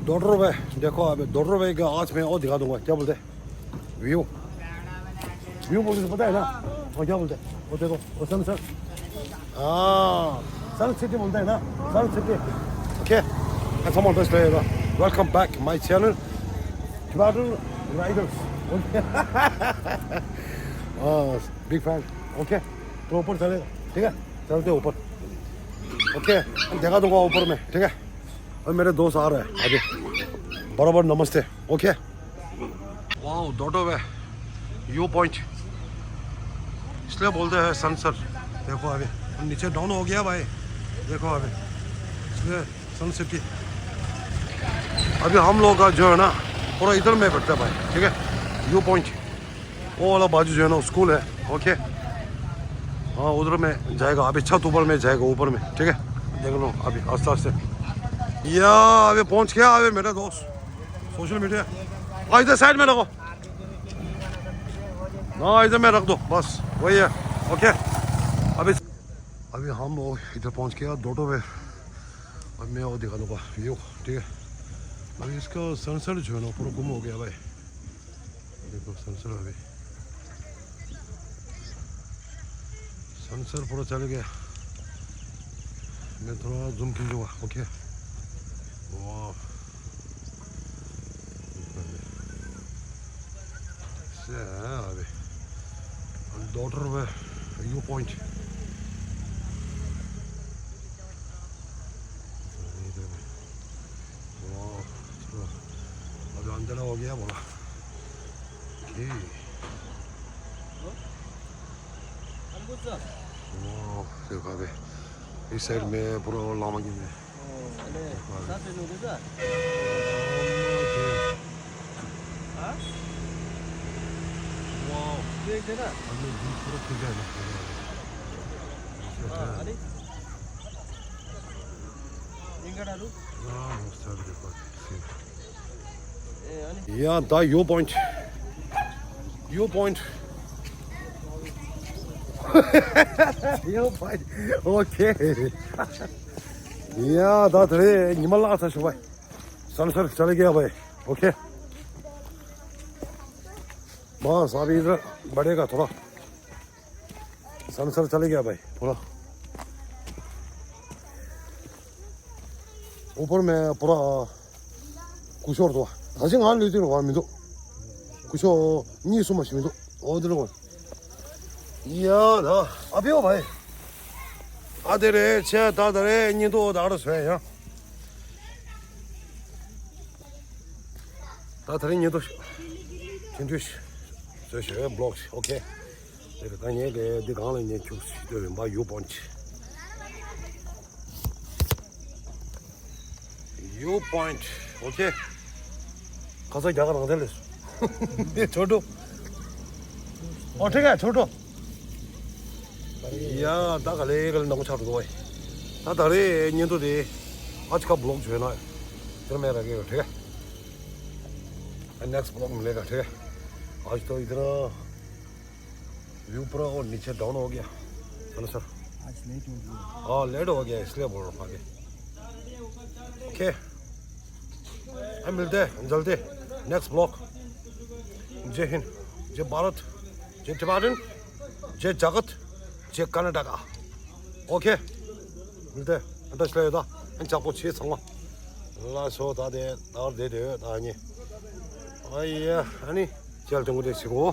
दोडरोबे देखो अभी दोडरोबे के आज मैं और दिखा दूंगा क्या बोलते व्यू व्यू बोलते तो पता है ना वो क्या बोलते वो देखो वो सनसेट सन सिटी बोलते हैं ना sun city okay come on let's play welcome back my channel Travel Riders big fan okay तो ऊपर चलेगा ठीक है चलते ऊपर ओके देखा दूंगा ऊपर में ठीक है और मेरे दोस्त आ रहे हैं आगे बराबर नमस्ते ओके वाह डोटो वे व्यू पॉइंट इसलिए बोलते हैं सनसेट देखो अभी नीचे डाउन हो गया भाई देखो अभी इसलिए सन सिटी अभी हम लोग का जो है ना पूरा इधर में बैठता है भाई ठीक है व्यू पॉइंट वो वाला बाजू जो है ना स्कूल है ओके हाँ उधर में जाएगा अभी छत ऊपर में जाएगा ऊपर में ठीक है देख लो अभी आस्ते आस्ते या अभी पहुंच गया अभी मेरा दोस्त सोशल मीडिया इधर साइड में रखो हाँ इधर में रख दो बस वही है ओके अभी हम लोग इधर पहुंच गया डोटो पे और मैं वो दिखा दूँगा व्यू ठीक है अभी इसका सनसेट जो है ना पूरा गुम हो गया भाई देखो सनसेट अभी सनसेट पूरा चल गया मैं थोड़ा जूम खींचूंगा ओके वाह से है अभी डॉटर में व्यू पॉइंट अभी अंधेरा हो गया बोला देखो अभी इस साइड में पूरा लामा की में Yeah, the U point. U point. U point. Okay. Yeah, that's it. Nimal आता है भाई. सनसेट चले गया भाई. Okay. बस अभी इधर बढ़ेगा थोड़ा. सनसेट चले गया भाई थोड़ा. ऊपर में पूरा कुछ और तो 사진 안 리드로 와미도 그쇼 니 숨마시미도 어디로 와 이야 나 아비오 봐이 아들의 제 다들의 니도 알아서야 다들의 니도 진짜 저시 블록 오케이 내가 당연히 내 강을 니 주스 되는 바 요번치 요 포인트 오케이 가서 야간 안 될랬어 저도 어떻게 저도 이야 나가래를 너무 잘도 와 다다래 년도디 아직까 블록 줘나 그러면 이게 어떻게 नेक्स्ट ब्लॉग मिलेगा ठीक है आज तो इधर व्यू पूरा और नीचे डाउन हो गया चलो सर आज लेट हो गया हाँ लेट हो गया इसलिए बोल रहा हूँ आगे ओके हम मिलते हैं जल्दी नेक्स्ट ब्लॉग जय हिंद जय भारत जय तिब्बतन जय जगत जय कर्नाटका ओके मिलते हैं अंदर चले जाता इन चापो छः संगा लासो दादे दार दे दे दानी 아예 아니 잘 된 거 되시고